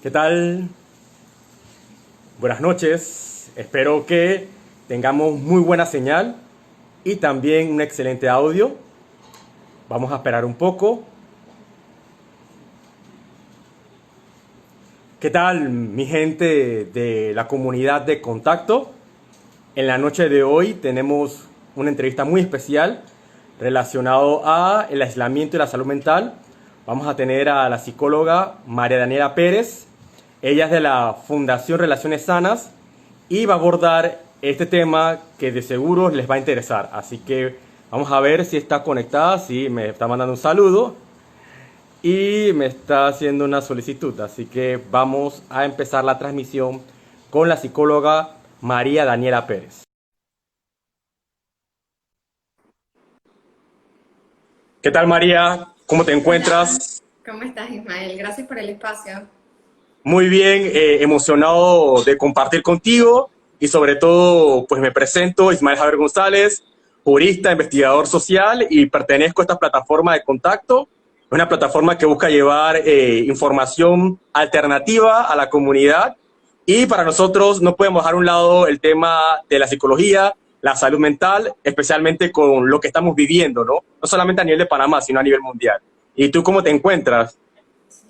¿Qué tal? Buenas noches. Espero que tengamos muy buena señal y también un excelente audio. Vamos a esperar un poco. ¿Qué tal, mi gente de la comunidad de Contacto? En la noche de hoy tenemos una entrevista muy especial relacionado a el aislamiento y la salud mental. Vamos a tener a la psicóloga María Daniela Pérez. Ella es de la Fundación Relaciones Sanas y va a abordar este tema que de seguro les va a interesar. Así que vamos a ver si está conectada, si me está mandando un saludo y me está haciendo una solicitud. Así que vamos a empezar la transmisión con la psicóloga María Daniela Pérez. ¿Qué tal, María? ¿Cómo te Hola, encuentras? ¿cómo estás, Ismael? Gracias por el espacio. Muy bien, emocionado de compartir contigo y sobre todo, pues me presento, Ismael Javier González, jurista, investigador social y pertenezco a esta plataforma de contacto, una plataforma que busca llevar información alternativa a la comunidad y para nosotros no podemos dejar a un lado el tema de la psicología, la salud mental, especialmente con lo que estamos viviendo, ¿no? No solamente a nivel de Panamá, sino a nivel mundial. ¿Y tú cómo te encuentras? Sí.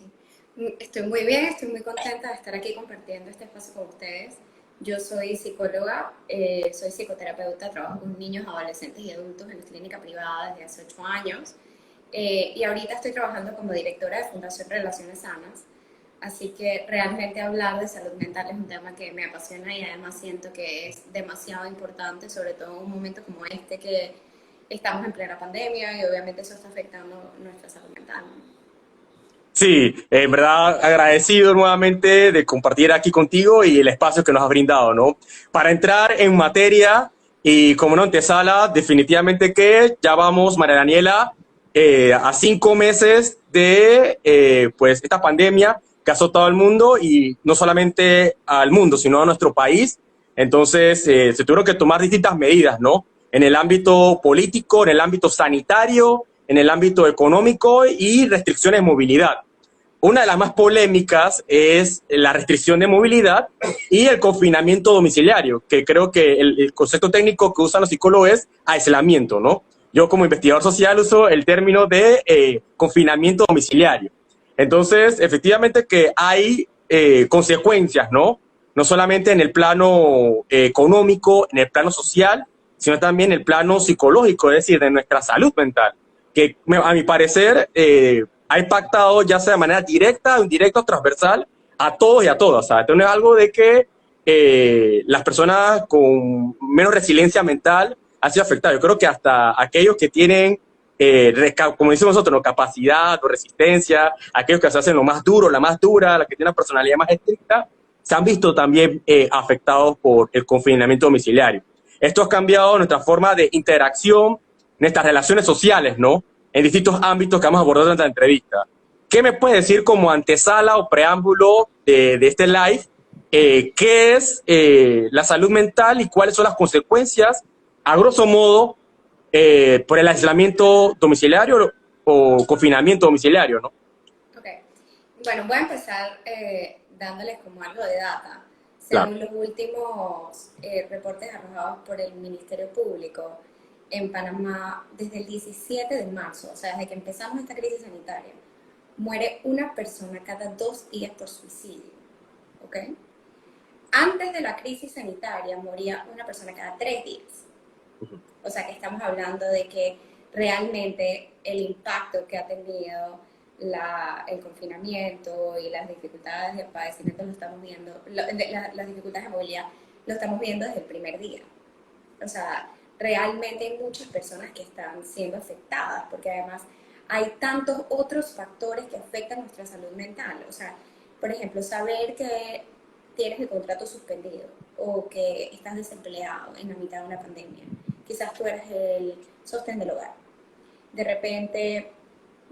Estoy muy bien, estoy muy contenta de estar aquí compartiendo este espacio con ustedes. Yo soy psicóloga, soy psicoterapeuta, trabajo con niños, adolescentes y adultos en la clínica privada desde hace 8 años y ahorita estoy trabajando como directora de Fundación Relaciones Sanas. Así que realmente hablar de salud mental es un tema que me apasiona y además siento que es demasiado importante, sobre todo en un momento como este que estamos en plena pandemia y obviamente eso está afectando nuestra salud mental, ¿no? Sí, en verdad agradecido nuevamente de compartir aquí contigo y el espacio que nos has brindado, ¿no? Para entrar en materia y como no antesala, definitivamente que ya vamos, María Daniela, a 5 meses de pues esta pandemia que ha azotado al mundo y no solamente al mundo, sino a nuestro país. Entonces, se tuvieron que tomar distintas medidas, ¿no? En el ámbito político, en el ámbito sanitario, en el ámbito económico y restricciones de movilidad. Una de las más polémicas es la restricción de movilidad y el confinamiento domiciliario, que creo que el concepto técnico que usan los psicólogos es aislamiento, ¿no? Yo como investigador social uso el término de confinamiento domiciliario. Entonces, efectivamente que hay consecuencias, ¿no? No solamente en el plano económico, en el plano social, sino también en el plano psicológico, es decir, de nuestra salud mental, que a mi parecer ha impactado ya sea de manera directa o indirecta o transversal a todos y a todas. ¿Sabes? Entonces es algo de que las personas con menos resiliencia mental han sido afectadas. Yo creo que hasta aquellos que tienen, como decimos nosotros, ¿no? Capacidad o resistencia, aquellos que se hacen lo más duro, la más dura, la que tiene una personalidad más estricta, se han visto también afectados por el confinamiento domiciliario. Esto ha cambiado nuestra forma de interacción, nuestras relaciones sociales, ¿no? En distintos ámbitos que vamos a abordar en esta entrevista. ¿Qué me puede decir como antesala o preámbulo de este live? ¿Qué es la salud mental y cuáles son las consecuencias, a grosso modo, por el aislamiento domiciliario o confinamiento domiciliario, ¿no? Ok, bueno, voy a empezar dándoles como algo de data. Claro. Según los últimos reportes arrojados por el Ministerio Público, en Panamá, desde el 17 de marzo, o sea, desde que empezamos esta crisis sanitaria, muere una persona cada 2 días por suicidio, ¿ok? Antes de la crisis sanitaria moría una persona cada 3 días. O sea que estamos hablando de que realmente el impacto que ha tenido el confinamiento y las dificultades de padecimiento lo estamos viendo, las dificultades de movilidad lo estamos viendo desde el primer día. O sea, realmente hay muchas personas que están siendo afectadas porque además hay tantos otros factores que afectan nuestra salud mental. O sea, por ejemplo, saber que tienes el contrato suspendido o que estás desempleado en la mitad de una pandemia. Quizás tú eres el sostén del hogar. De repente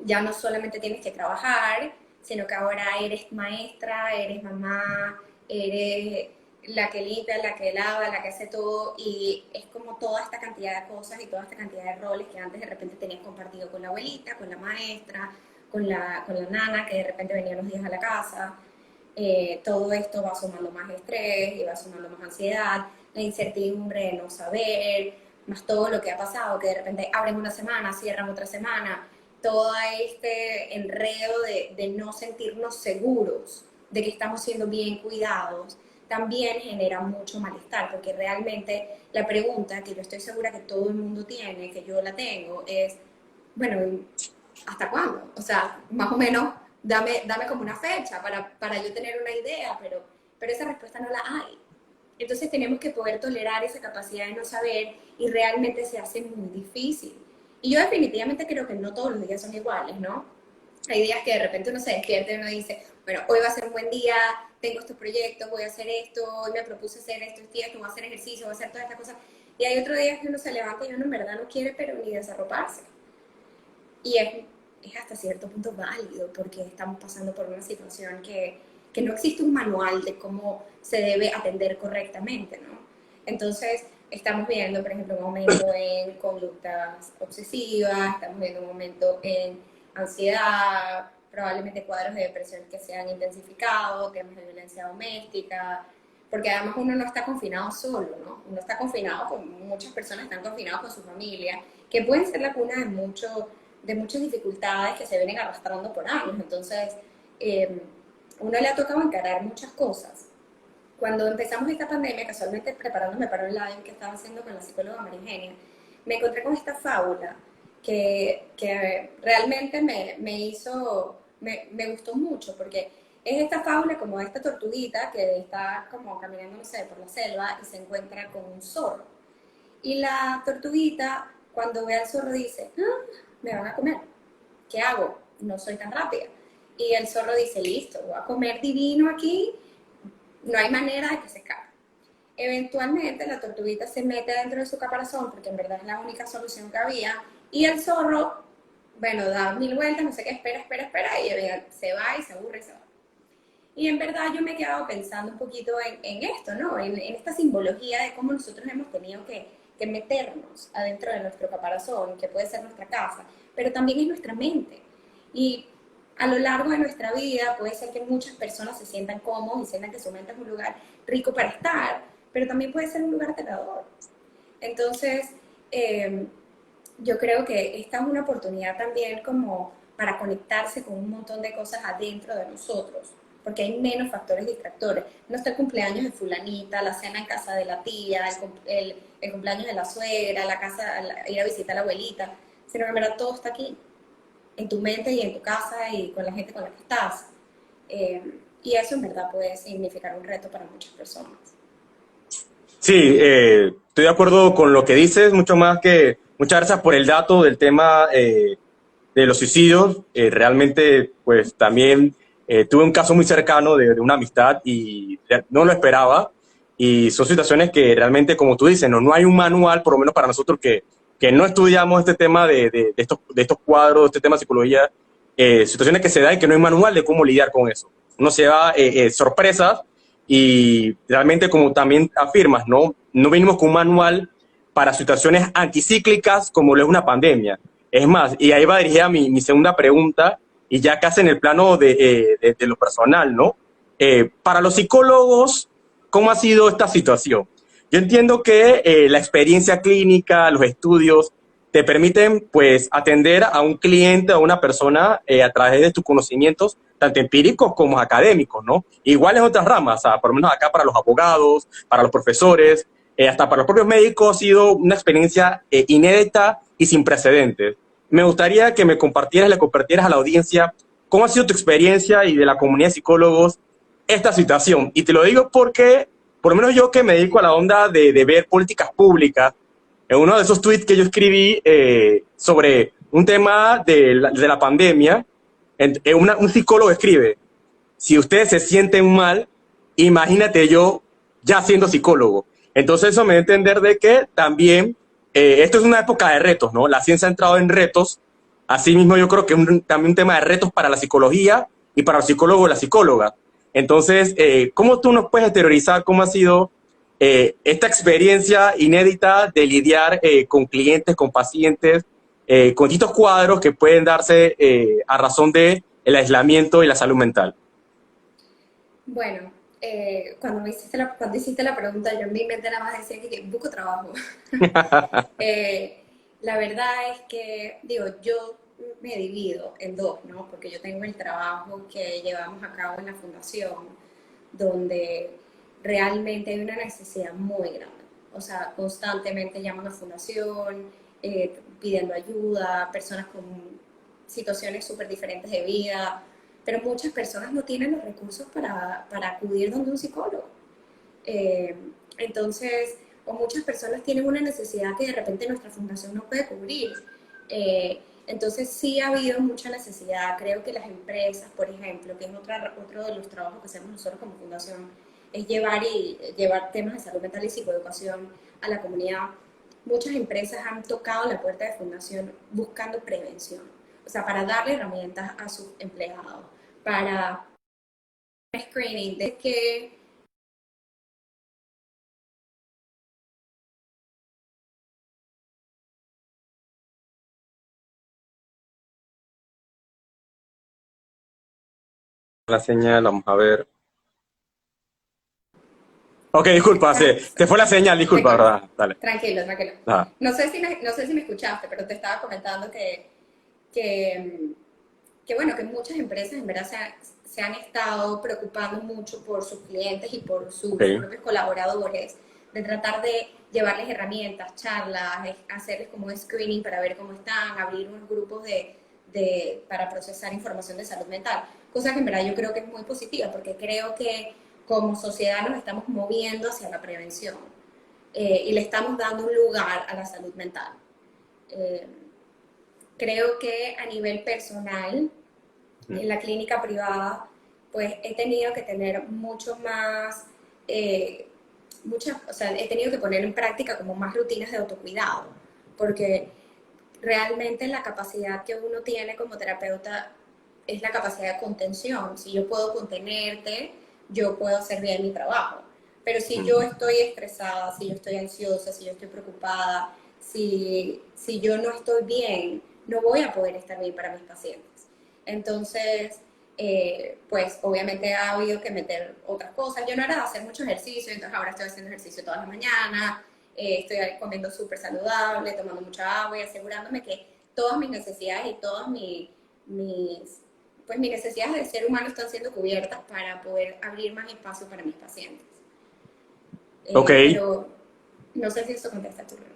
ya no solamente tienes que trabajar, sino que ahora eres maestra, eres mamá, eres la que limpia, la que lava, la que hace todo, y es como toda esta cantidad de cosas y toda esta cantidad de roles que antes de repente tenías compartido con la abuelita, con la maestra, con la nana, que de repente venía unos días a la casa. todo esto va sumando más estrés y va sumando más ansiedad, la incertidumbre de no saber, más todo lo que ha pasado, que de repente abren una semana, cierran otra semana, todo este enredo de no sentirnos seguros, de que estamos siendo bien cuidados, también genera mucho malestar, porque realmente la pregunta que yo estoy segura que todo el mundo tiene, que yo la tengo, es, bueno, ¿hasta cuándo? O sea, más o menos, dame como una fecha para yo tener una idea, pero esa respuesta no la hay. Entonces tenemos que poder tolerar esa capacidad de no saber y realmente se hace muy difícil. Y yo definitivamente creo que no todos los días son iguales, ¿no? Hay días que de repente uno se despierta y uno dice, bueno, hoy va a ser un buen día, tengo estos proyectos, voy a hacer esto, hoy me propuse hacer esto, voy a hacer ejercicio, voy a hacer todas estas cosas. Y hay otros días que uno se levanta y uno en verdad no quiere, pero ni desarroparse. Y es hasta cierto punto válido porque estamos pasando por una situación que no existe un manual de cómo se debe atender correctamente, ¿no? Entonces, estamos viendo, por ejemplo, un aumento en conductas obsesivas, estamos viendo un aumento en ansiedad, probablemente cuadros de depresión que se han intensificado, temas de violencia doméstica, porque además uno no está confinado solo, ¿no? Uno está confinado con, muchas personas están confinados con su familia, que pueden ser la cuna de muchas dificultades que se vienen arrastrando por años. Entonces, uno le ha tocado encarar muchas cosas. Cuando empezamos esta pandemia, casualmente preparándome para un live que estaba haciendo con la psicóloga María Eugenia, me encontré con esta fábula que realmente me gustó mucho, porque es esta fábula como esta tortuguita que está como caminando, no sé, por la selva y se encuentra con un zorro. Y la tortuguita, cuando ve al zorro, dice, me van a comer, ¿qué hago? No soy tan rápida. Y el zorro dice, listo, voy a comer divino aquí, no hay manera de que se escape. Eventualmente la tortuguita se mete dentro de su caparazón, porque en verdad es la única solución que había, y el zorro, bueno, da 1000 vueltas, no sé qué, espera, y se va y se aburre y se va. Y en verdad yo me he quedado pensando un poquito en esto, ¿no? En esta simbología de cómo nosotros hemos tenido que meternos adentro de nuestro caparazón, que puede ser nuestra casa, pero también es nuestra mente. Y a lo largo de nuestra vida puede ser que muchas personas se sientan cómodos y sientan que su mente es un lugar rico para estar, pero también puede ser un lugar aterrador. Entonces, yo creo que esta es una oportunidad también como para conectarse con un montón de cosas adentro de nosotros, porque hay menos factores distractores. No está el cumpleaños de fulanita, la cena en casa de la tía, el cumpleaños de la suegra, ir a visitar a la abuelita, sino que en verdad todo está aquí, en tu mente y en tu casa y con la gente con la que estás. Y eso en verdad puede significar un reto para muchas personas. Sí, estoy de acuerdo con lo que dices, mucho más que muchas gracias por el dato del tema de los suicidios. Realmente, pues también tuve un caso muy cercano de una amistad y no lo esperaba. Y son situaciones que realmente, como tú dices, no hay un manual, por lo menos para nosotros que no estudiamos este tema de estos cuadros, este tema de psicología, situaciones que se dan y que no hay manual de cómo lidiar con eso. Uno se da sorpresas y realmente, como también afirmas, no venimos con un manual para situaciones anticíclicas como lo es una pandemia. Es más, y ahí va dirigida mi segunda pregunta, y ya casi en el plano de lo personal, ¿no? Para los psicólogos, ¿cómo ha sido esta situación? Yo entiendo que la experiencia clínica, los estudios, te permiten, pues, atender a un cliente, a una persona, a través de tus conocimientos, tanto empíricos como académicos, ¿no? Igual en otras ramas, o sea, por lo menos acá para los abogados, para los profesores, hasta para los propios médicos ha sido una experiencia inédita y sin precedentes. Me gustaría que me compartieras, le compartieras a la audiencia cómo ha sido tu experiencia y de la comunidad de psicólogos esta situación. Y te lo digo porque, por lo menos yo que me dedico a la onda de ver políticas públicas, en uno de esos tweets que yo escribí sobre un tema de la pandemia, un psicólogo escribe, si ustedes se sienten mal, imagínate yo ya siendo psicólogo. Entonces eso me da a entender de que también esto es una época de retos, ¿no? La ciencia ha entrado en retos. Asimismo, yo creo que es también un tema de retos para la psicología y para los psicólogos y la psicóloga. Entonces, ¿cómo tú nos puedes exteriorizar cómo ha sido esta experiencia inédita de lidiar con clientes, con pacientes, con distintos cuadros que pueden darse a razón de el aislamiento y la salud mental? Bueno, cuando hiciste la pregunta, yo en mi mente nada más decía que busco trabajo. Eh, la verdad es que, digo, yo me divido en dos, ¿no? Porque yo tengo el trabajo que llevamos a cabo en la fundación, donde realmente hay una necesidad muy grande. O sea, constantemente llaman a la fundación, pidiendo ayuda, personas con situaciones súper diferentes de vida, pero muchas personas no tienen los recursos para acudir donde un psicólogo. Eh, entonces, o muchas personas tienen una necesidad que de repente nuestra fundación no puede cubrir. Entonces, sí ha habido mucha necesidad. Creo que las empresas, por ejemplo, que es otro de los trabajos que hacemos nosotros como fundación, es llevar temas de salud mental y psicoeducación a la comunidad. Muchas empresas han tocado la puerta de fundación buscando prevención, o sea, para darle herramientas a sus empleados, para screening de que La señal, vamos a ver. Ok, disculpa, te fue la señal, te disculpa, corto. ¿verdad? Dale. Tranquilo, tranquilo. Ajá. No sé si me escuchaste, pero te estaba comentando que, que bueno, que muchas empresas en verdad se han estado preocupando mucho por sus clientes y por Ok. sus propios colaboradores, de tratar de llevarles herramientas, charlas, hacerles como un screening para ver cómo están, abrir unos grupos para procesar información de salud mental, cosa que en verdad yo creo que es muy positiva, porque creo que como sociedad nos estamos moviendo hacia la prevención, y le estamos dando un lugar a la salud mental. Eh, Creo que a nivel personal, en la clínica privada, pues he tenido que tener mucho más, o sea, he tenido que poner en práctica como más rutinas de autocuidado, porque realmente la capacidad que uno tiene como terapeuta es la capacidad de contención. Si yo puedo contenerte, yo puedo hacer bien mi trabajo. Pero si yo estoy estresada, si yo estoy ansiosa, si yo estoy preocupada, si yo no estoy bien, no voy a poder estar bien para mis pacientes. Entonces, pues obviamente ha habido que meter otras cosas. Yo no era de hacer mucho ejercicio, entonces ahora estoy haciendo ejercicio todas las mañanas, estoy comiendo súper saludable, tomando mucha agua y asegurándome que todas mis necesidades y todas pues mis necesidades de ser humano están siendo cubiertas para poder abrir más espacio para mis pacientes. Ok. Pero no sé si eso contesta tu pregunta.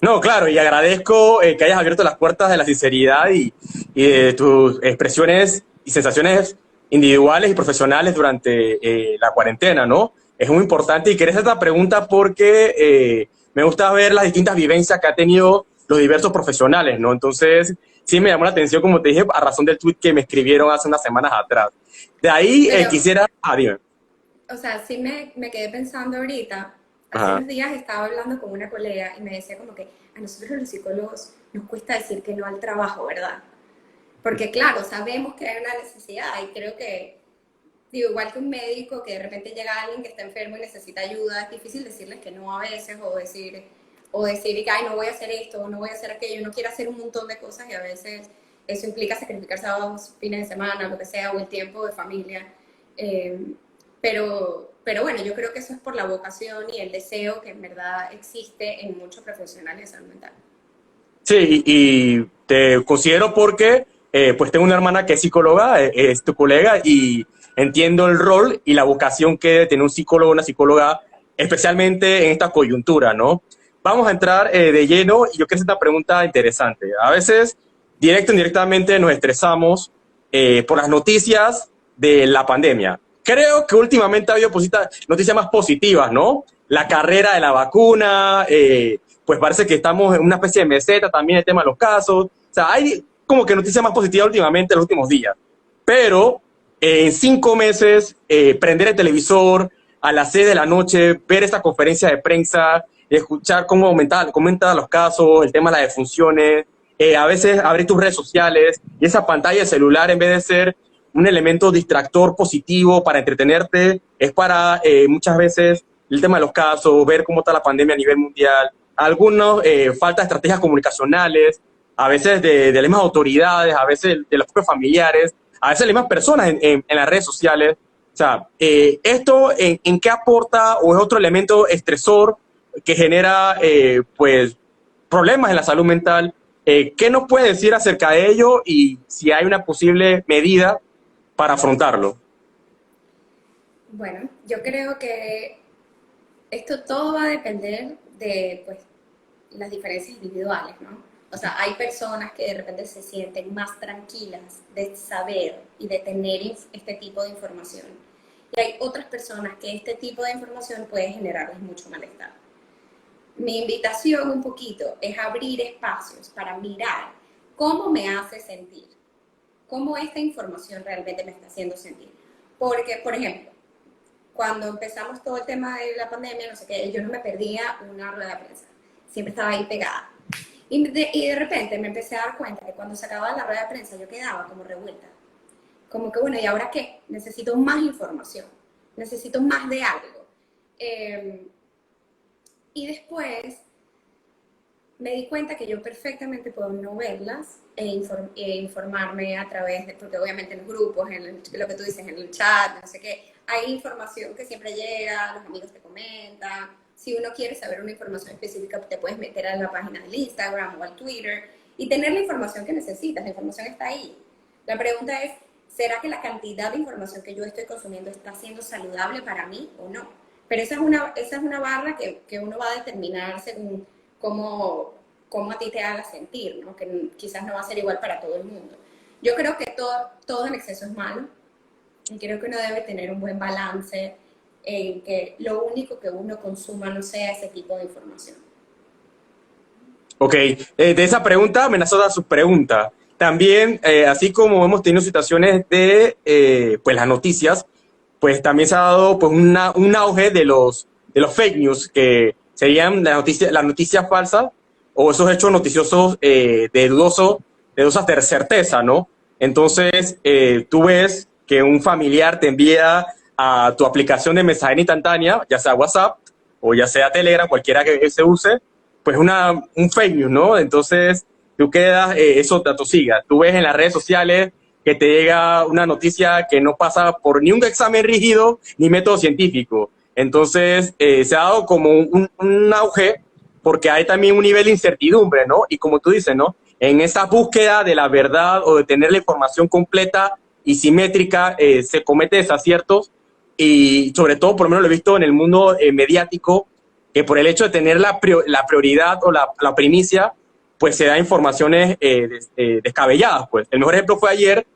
No, claro, y agradezco que hayas abierto las puertas de la sinceridad y de tus expresiones y sensaciones individuales y profesionales durante la cuarentena, ¿no? Es muy importante y quería hacer esta pregunta porque me gusta ver las distintas vivencias que ha tenido los diversos profesionales, ¿no? Entonces, sí me llamó la atención, como te dije, a razón del tweet que me escribieron hace unas semanas atrás. De ahí Pero, quisiera... Ah, dime. o sea, sí me quedé pensando ahorita, hace Ajá. unos días estaba hablando con una colega y me decía como que a nosotros los psicólogos nos cuesta decir que no al trabajo, ¿verdad? Porque claro, sabemos que hay una necesidad y creo que, digo, igual que un médico que de repente llega alguien que está enfermo y necesita ayuda, es difícil decirles que no a veces o decir que, ay, no voy a hacer esto, o no voy a hacer aquello, no quiero hacer un montón de cosas y a veces eso implica sacrificar sábados, fines de semana, lo que sea, o el tiempo de familia. Eh, pero bueno, yo creo que eso es por la vocación y el deseo que en verdad existe en muchos profesionales de salud mental. Sí, y te considero porque pues tengo una hermana que es psicóloga, es tu colega, y entiendo el rol y la vocación que debe tener un psicólogo o una psicóloga, especialmente en esta coyuntura, ¿no? Vamos a entrar de lleno y yo quiero hacer esta pregunta interesante. A veces, directo o indirectamente, nos estresamos por las noticias de la pandemia. Creo que últimamente ha habido noticias más positivas, ¿no? La carrera de la vacuna, pues parece que estamos en una especie de meseta también el tema de los casos. O sea, hay como que noticias más positivas últimamente en los últimos días. Pero en 5 meses, prender el televisor a las 6 de la noche, ver esta conferencia de prensa, escuchar cómo aumentan los casos, el tema de las defunciones, a veces abrir tus redes sociales y esa pantalla de celular en vez de ser un elemento distractor positivo para entretenerte, es para muchas veces el tema de los casos, ver cómo está la pandemia a nivel mundial, algunos falta de estrategias comunicacionales, a veces de las mismas autoridades, a veces de los propios familiares, a veces de las mismas personas en las redes sociales. O sea, ¿esto en qué aporta o es otro elemento estresor que genera pues problemas en la salud mental? ¿Qué nos puede decir acerca de ello y si hay una posible medida para afrontarlo? Bueno, yo creo que esto todo va a depender de pues, las diferencias individuales, ¿no? O sea, hay personas que de repente se sienten más tranquilas de saber y de tener este tipo de información. Y hay otras personas que este tipo de información puede generarles mucho malestar. Mi invitación un poquito es abrir espacios para mirar cómo me hace sentir, cómo esta información realmente me está haciendo sentir. Porque, por ejemplo, cuando empezamos todo el tema de la pandemia, no sé qué, yo no me perdía una rueda de prensa, siempre estaba ahí pegada. Y de repente me empecé a dar cuenta que cuando se acababa la rueda de prensa yo quedaba como revuelta. Como que, bueno, ¿y ahora qué? Necesito más información, necesito más de algo. Eh, y después me di cuenta que yo perfectamente puedo no verlas informarme a través de, porque obviamente en los grupos, lo que tú dices, en el chat, no sé qué, hay información que siempre llega, los amigos te comentan. Si uno quiere saber una información específica, te puedes meter a la página del Instagram o al Twitter y tener la información que necesitas. La información está ahí. La pregunta es, ¿será que la cantidad de información que yo estoy consumiendo está siendo saludable para mí o no? Pero esa es una barra que uno va a determinar según cómo, cómo a ti te haga sentir, ¿no? Que quizás no va a ser igual para todo el mundo. Yo creo que todo en exceso es malo y creo que uno debe tener un buen balance en que lo único que uno consuma no sea ese tipo de información. Ok, de esa pregunta me nace otra subpregunta. También, así como hemos tenido situaciones de pues las noticias, pues también se ha dado pues un auge de los fake news, que serían las noticias falsas o esos hechos noticiosos de dudosa certeza, ¿no? Entonces, tú ves que un familiar te envía a tu aplicación de mensajería instantánea, ya sea WhatsApp o ya sea Telegram, cualquiera que se use, pues un fake news, ¿no? Entonces, tú quedas, eso te atosiga. Tú ves en las redes sociales que te llega una noticia que no pasa por ni un examen rígido ni método científico. Entonces, se ha dado como un auge porque hay también un nivel de incertidumbre, ¿no? Y como tú dices, ¿no? En esa búsqueda de la verdad o de tener la información completa y simétrica, se comete desaciertos y sobre todo, por lo menos lo he visto en el mundo mediático, que por el hecho de tener la prioridad o la primicia, pues se da informaciones descabelladas. Pues. El mejor ejemplo fue ayer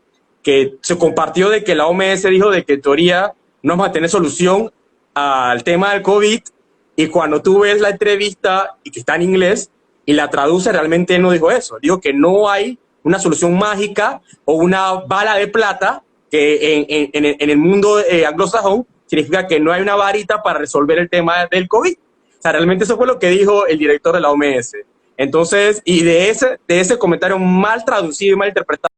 que se compartió de que la OMS dijo de que en teoría no vamos a tener solución al tema del COVID y cuando tú ves la entrevista y que está en inglés y la traduce, realmente él no dijo eso. Dijo que no hay una solución mágica o una bala de plata que en el mundo anglosajón significa que no hay una varita para resolver el tema del COVID. O sea, realmente eso fue lo que dijo el director de la OMS. Entonces, y de ese comentario mal traducido y mal interpretado,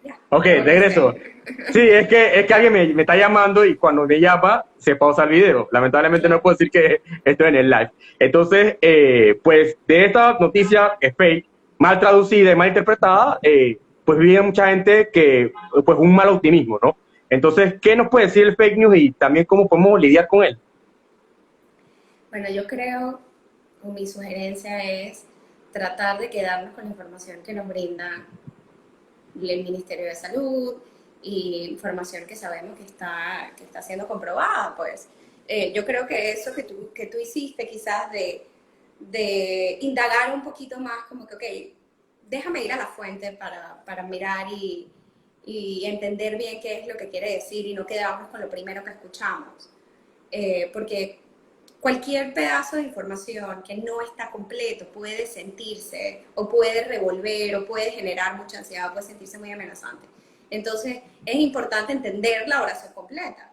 Ya, ok, me regreso. volviste. Sí, es que alguien me está llamando y cuando me llama se pausa el video. Lamentablemente no Claro. puedo decir que estoy en el live. Entonces, pues de esta noticia que es fake, mal traducida y mal interpretada, pues vive mucha gente que, pues un mal optimismo, ¿no? Entonces, ¿qué nos puede decir el fake news y también cómo podemos lidiar con él? Bueno, yo creo, o mi sugerencia es tratar de quedarnos con la información que nos brinda el Ministerio de Salud y información que sabemos que está siendo comprobada, pues. Yo creo que eso que tú hiciste quizás de indagar un poquito más, como que, ok, déjame ir a la fuente para mirar y entender bien qué es lo que quiere decir y no quedarnos con lo primero que escuchamos. Porque cualquier pedazo de información que no está completo puede sentirse o puede revolver o puede generar mucha ansiedad, puede sentirse muy amenazante. Entonces es importante entender la oración completa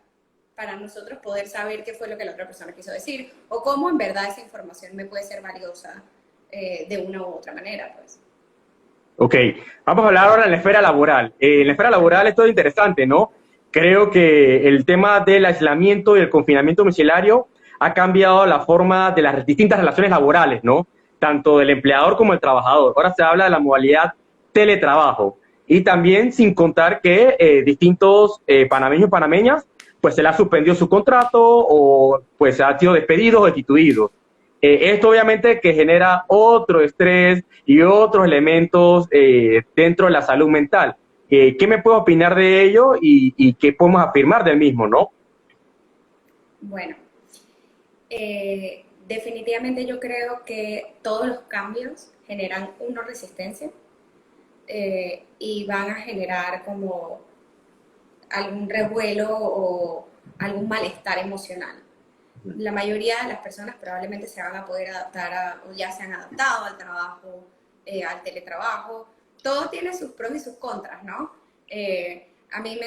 para nosotros poder saber qué fue lo que la otra persona quiso decir o cómo en verdad esa información me puede ser valiosa de una u otra manera, pues. Ok, vamos a hablar ahora en la esfera laboral. En la esfera laboral esto es interesante, ¿no? Creo que el tema del aislamiento y el confinamiento domiciliario ha cambiado la forma de las distintas relaciones laborales, ¿no? Tanto del empleador como del trabajador. Ahora se habla de la modalidad teletrabajo y también sin contar que distintos panameños y panameñas pues se les ha suspendido su contrato o pues se han sido despedidos o destituidos. Esto obviamente que genera otro estrés y otros elementos dentro de la salud mental. ¿Qué me puedo opinar de ello y qué podemos afirmar del mismo, no? Bueno, definitivamente yo creo que todos los cambios generan una resistencia y van a generar como algún revuelo o algún malestar emocional. La mayoría de las personas probablemente se van a poder adaptar o ya se han adaptado al trabajo, al teletrabajo. Todo tiene sus pros y sus contras, ¿no? A mí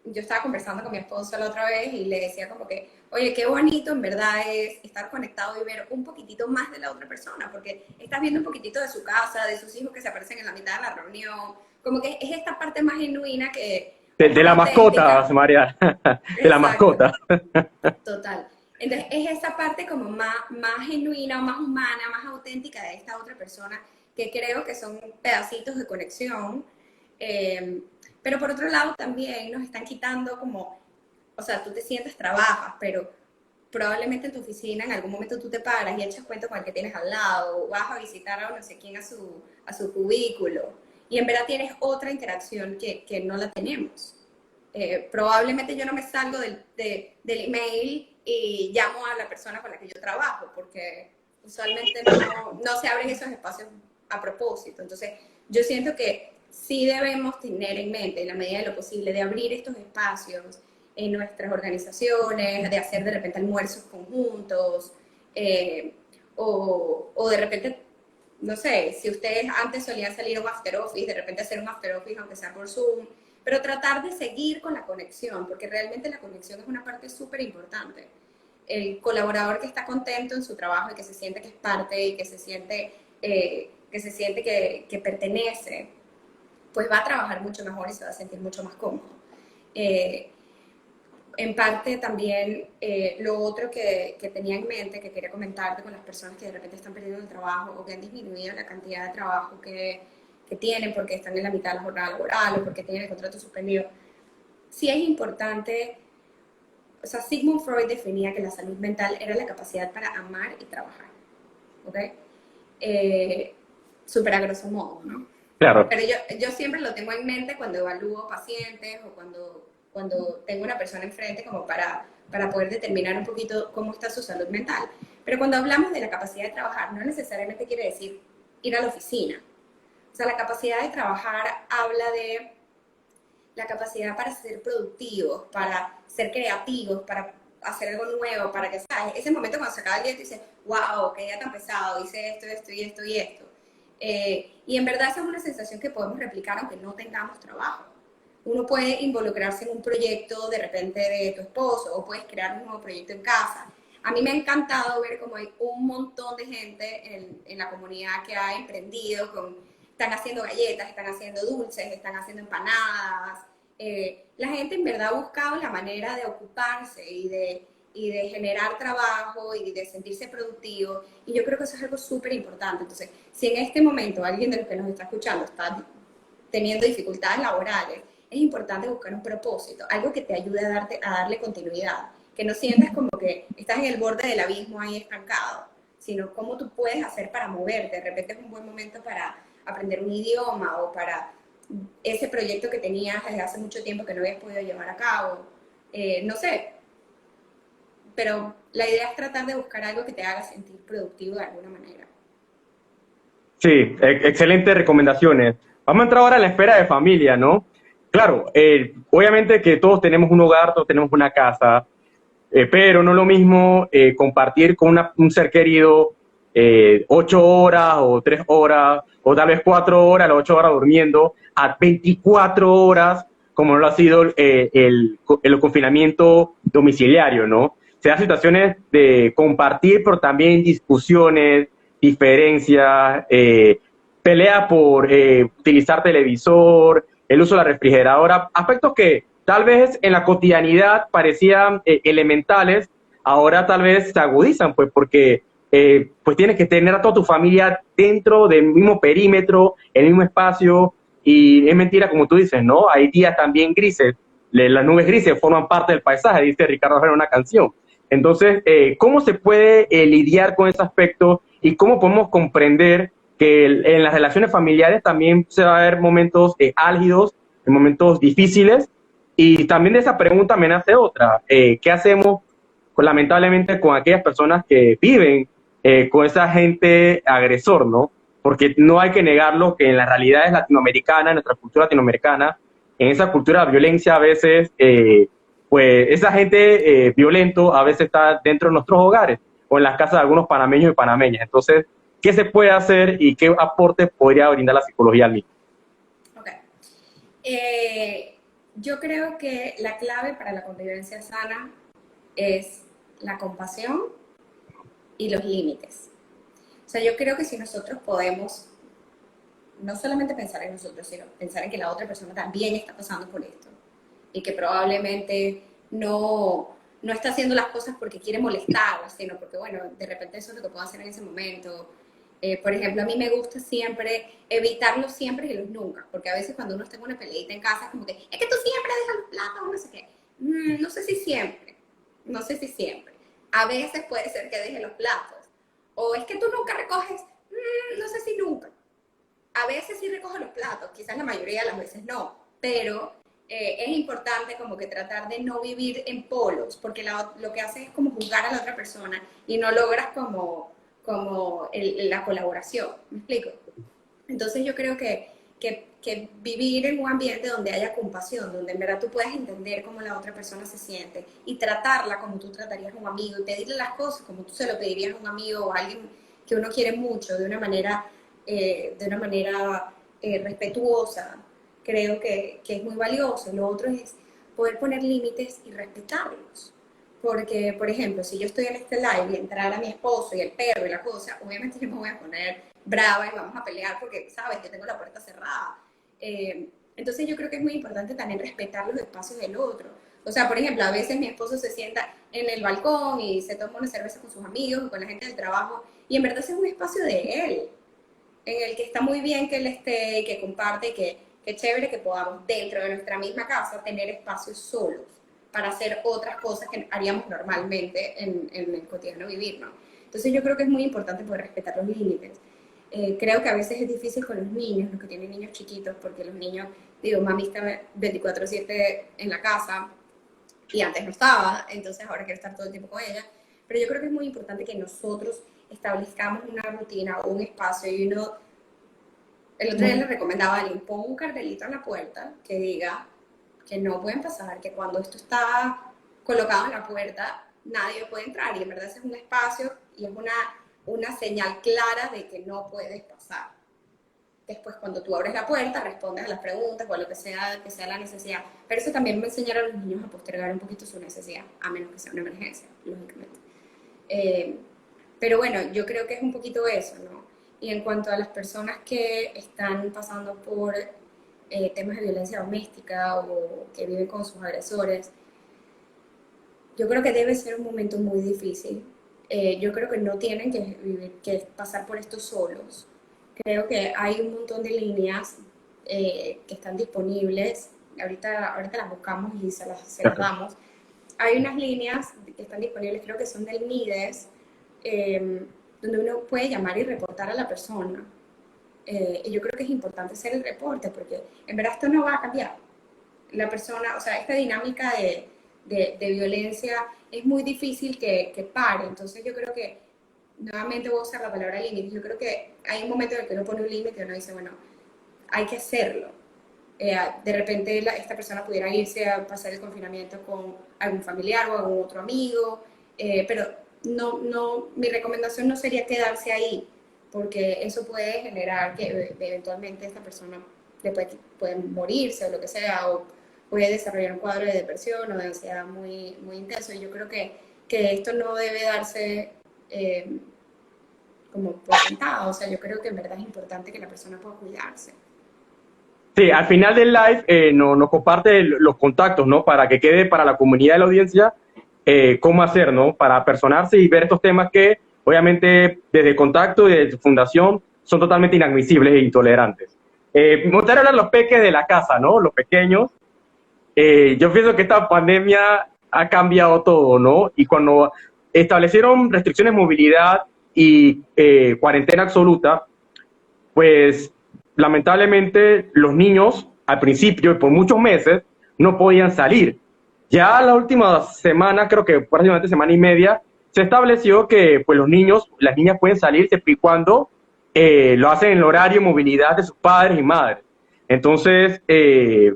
yo estaba conversando con mi esposo la otra vez y le decía como que, oye, qué bonito en verdad es estar conectado y ver un poquitito más de la otra persona, porque estás viendo un poquitito de su casa, de sus hijos que se aparecen en la mitad de la reunión, como que es esta parte más genuina o De más la mascota, auténtica. María, de la Exacto. mascota. Total. Entonces, es esa parte como más genuina, más humana, más auténtica de esta otra persona, que creo que son pedacitos de conexión. Eh, pero por otro lado, también nos están quitando como, o sea, tú te sientes, trabajas, pero probablemente en tu oficina en algún momento tú te paras y echas cuenta con el que tienes al lado, o vas a visitar a no sé quién a su cubículo, y en verdad tienes otra interacción que no la tenemos. Probablemente yo no me salgo del email y llamo a la persona con la que yo trabajo, porque usualmente no se abren esos espacios a propósito. Entonces, yo siento que sí debemos tener en mente, en la medida de lo posible, de abrir estos espacios en nuestras organizaciones, de hacer de repente almuerzos conjuntos, o de repente, no sé, si ustedes antes solían salir a un after office, de repente hacer un after office aunque sea por Zoom, pero tratar de seguir con la conexión, porque realmente la conexión es una parte súper importante. El colaborador que está contento en su trabajo y que se siente que es parte y que pertenece, pues va a trabajar mucho mejor y se va a sentir mucho más cómodo. Eh, en parte también lo otro que tenía en mente, que quería comentarte con las personas que de repente están perdiendo el trabajo o que han disminuido la cantidad de trabajo que tienen porque están en la mitad de la jornada laboral o porque tienen el contrato suspendido, sí es importante, o sea, Sigmund Freud definía que la salud mental era la capacidad para amar y trabajar, ¿ok? Súper a grosso modo, ¿no? Claro. Pero yo siempre lo tengo en mente cuando evalúo pacientes o cuando tengo una persona enfrente como para poder determinar un poquito cómo está su salud mental. Pero cuando hablamos de la capacidad de trabajar, no necesariamente quiere decir ir a la oficina. O sea, la capacidad de trabajar habla de la capacidad para ser productivos, para ser creativos, para hacer algo nuevo, para que, ¿sabes? Ese momento cuando se acaba el día y tú dices, wow, qué día tan pesado, hice esto, esto y esto y esto. Y en verdad esa es una sensación que podemos replicar aunque no tengamos trabajo. Uno puede involucrarse en un proyecto de repente de tu esposo o puedes crear un nuevo proyecto en casa. A mí me ha encantado ver cómo hay un montón de gente en la comunidad que ha emprendido, están haciendo galletas, están haciendo dulces, están haciendo empanadas. La gente en verdad ha buscado la manera de ocuparse y de generar trabajo y de sentirse productivo. Y yo creo que eso es algo súper importante. Entonces, si en este momento alguien de los que nos está escuchando está teniendo dificultades laborales, es importante buscar un propósito, algo que te ayude a darle continuidad, que no sientas como que estás en el borde del abismo ahí estancado, sino cómo tú puedes hacer para moverte. De repente es un buen momento para aprender un idioma o para ese proyecto que tenías desde hace mucho tiempo que no habías podido llevar a cabo. No sé, pero la idea es tratar de buscar algo que te haga sentir productivo de alguna manera. Sí, excelentes recomendaciones. Vamos a entrar ahora en la esfera de familia, ¿no? Claro, obviamente que todos tenemos un hogar, todos tenemos una casa, pero no es lo mismo compartir con un ser querido 8 horas o 3 horas, o tal vez 4 horas, las 8 horas durmiendo, a 24 horas, como lo ha sido el confinamiento domiciliario, ¿no? Se dan situaciones de compartir, pero también discusiones, diferencias, pelea por utilizar televisor, el uso de la refrigeradora, aspectos que tal vez en la cotidianidad parecían elementales, ahora tal vez se agudizan, pues porque pues tienes que tener a toda tu familia dentro del mismo perímetro, el mismo espacio, y es mentira como tú dices, ¿no? Hay días también grises, las nubes grises forman parte del paisaje, dice Ricardo Arjona en una canción. Entonces, ¿cómo se puede lidiar con ese aspecto y cómo podemos comprender que en las relaciones familiares también se va a ver momentos álgidos, momentos difíciles? Y también de esa pregunta me nace otra. ¿Qué hacemos, lamentablemente, con aquellas personas que viven con esa gente agresor, ¿no? Porque no hay que negarlo que en las realidades latinoamericanas, en nuestra cultura latinoamericana, en esa cultura de violencia a veces, pues esa gente violento a veces está dentro de nuestros hogares o en las casas de algunos panameños y panameñas. Entonces, ¿qué se puede hacer y qué aporte podría brindar la psicología al mismo? Ok. Eh, yo creo que la clave para la convivencia sana es la compasión y los límites. O sea, yo creo que si nosotros podemos no solamente pensar en nosotros, sino pensar en que la otra persona también está pasando por esto y que probablemente no está haciendo las cosas porque quiere molestar, sino porque, bueno, de repente eso es lo que puedo hacer en ese momento. Por ejemplo, a mí me gusta siempre evitar los siempre y los nunca, porque a veces cuando uno está en una peleita en casa es como que, es que tú siempre dejas los platos, no sé qué. No sé si siempre, no sé si siempre. A veces puede ser que deje los platos. O es que tú nunca recoges, no sé si nunca. A veces sí recojo los platos, quizás la mayoría de las veces no, pero es importante como que tratar de no vivir en polos, porque lo que hace es como juzgar a la otra persona y no logras como la colaboración, ¿me explico? Entonces yo creo que vivir en un ambiente donde haya compasión, donde en verdad tú puedas entender cómo la otra persona se siente y tratarla como tú tratarías a un amigo y pedirle las cosas como tú se lo pedirías a un amigo o a alguien que uno quiere mucho de una manera respetuosa, creo que es muy valioso. Lo otro es poder poner límites y respetarlos. Porque, por ejemplo, si yo estoy en este live y entrar a mi esposo y el perro y la cosa, obviamente yo me voy a poner brava y vamos a pelear porque, sabes, que tengo la puerta cerrada. Entonces yo creo que es muy importante también respetar los espacios del otro. O sea, por ejemplo, a veces mi esposo se sienta en el balcón y se toma una cerveza con sus amigos o con la gente del trabajo y en verdad ese es un espacio de él en el que está muy bien que él esté, que comparte, que chévere que podamos dentro de nuestra misma casa tener espacios solos para hacer otras cosas que haríamos normalmente en el cotidiano vivir, ¿no? Entonces yo creo que es muy importante poder respetar los límites. Creo que a veces es difícil con los niños, los que tienen niños chiquitos, porque los niños, digo, mami está 24/7 en la casa y antes no estaba, entonces ahora quiero estar todo el tiempo con ella. Pero yo creo que es muy importante que nosotros establezcamos una rutina o un espacio y uno, el otro día le recomendaba a alguien, pon un cartelito en la puerta que diga que no pueden pasar, que cuando esto está colocado en la puerta nadie puede entrar y en verdad ese es un espacio y es una señal clara de que no puedes pasar. Después, cuando tú abres la puerta, respondes a las preguntas o a lo que sea la necesidad. Pero eso también me enseñaron a los niños a postergar un poquito su necesidad, a menos que sea una emergencia, lógicamente. Eh, pero bueno, yo creo que es un poquito eso, ¿no? Y en cuanto a las personas que están pasando por temas de violencia doméstica o que viven con sus agresores, yo creo que debe ser un momento muy difícil. Yo creo que no tienen que pasar por esto solos. Creo que hay un montón de líneas que están disponibles. Ahorita las buscamos y se las damos. Hay unas líneas que están disponibles, creo que son del MIDES, donde uno puede llamar y reportar a la persona. Y yo creo que es importante hacer el reporte porque en verdad esto no va a cambiar. La persona, o sea, esta dinámica de violencia es muy difícil que pare. Entonces yo creo que, nuevamente voy a usar la palabra límite, yo creo que hay un momento en el que uno pone un límite y uno dice, bueno, hay que hacerlo. De repente esta persona pudiera irse a pasar el confinamiento con algún familiar o algún otro amigo, pero mi recomendación no sería quedarse ahí, porque eso puede generar que eventualmente esta persona puede morirse o lo que sea, o puede desarrollar un cuadro de depresión o de ansiedad muy intenso. Y yo creo que esto no debe darse como por sentado. O sea, yo creo que en verdad es importante que la persona pueda cuidarse. Sí, al final del live nos comparte los contactos, ¿no? Para que quede para la comunidad de la audiencia cómo hacer, ¿no? Para personarse y ver estos temas que, obviamente, desde contacto y desde su fundación son totalmente inadmisibles e intolerantes. Me gustaría hablar de los peques de la casa, ¿no? Los pequeños. Yo pienso que esta pandemia ha cambiado todo, ¿no? Y cuando establecieron restricciones de movilidad y cuarentena absoluta, pues lamentablemente los niños al principio y por muchos meses no podían salir. Ya la última semana, creo que prácticamente semana y media, se estableció que pues los niños, las niñas pueden salir siempre y cuando lo hacen en el horario de movilidad de sus padres y madres. Entonces,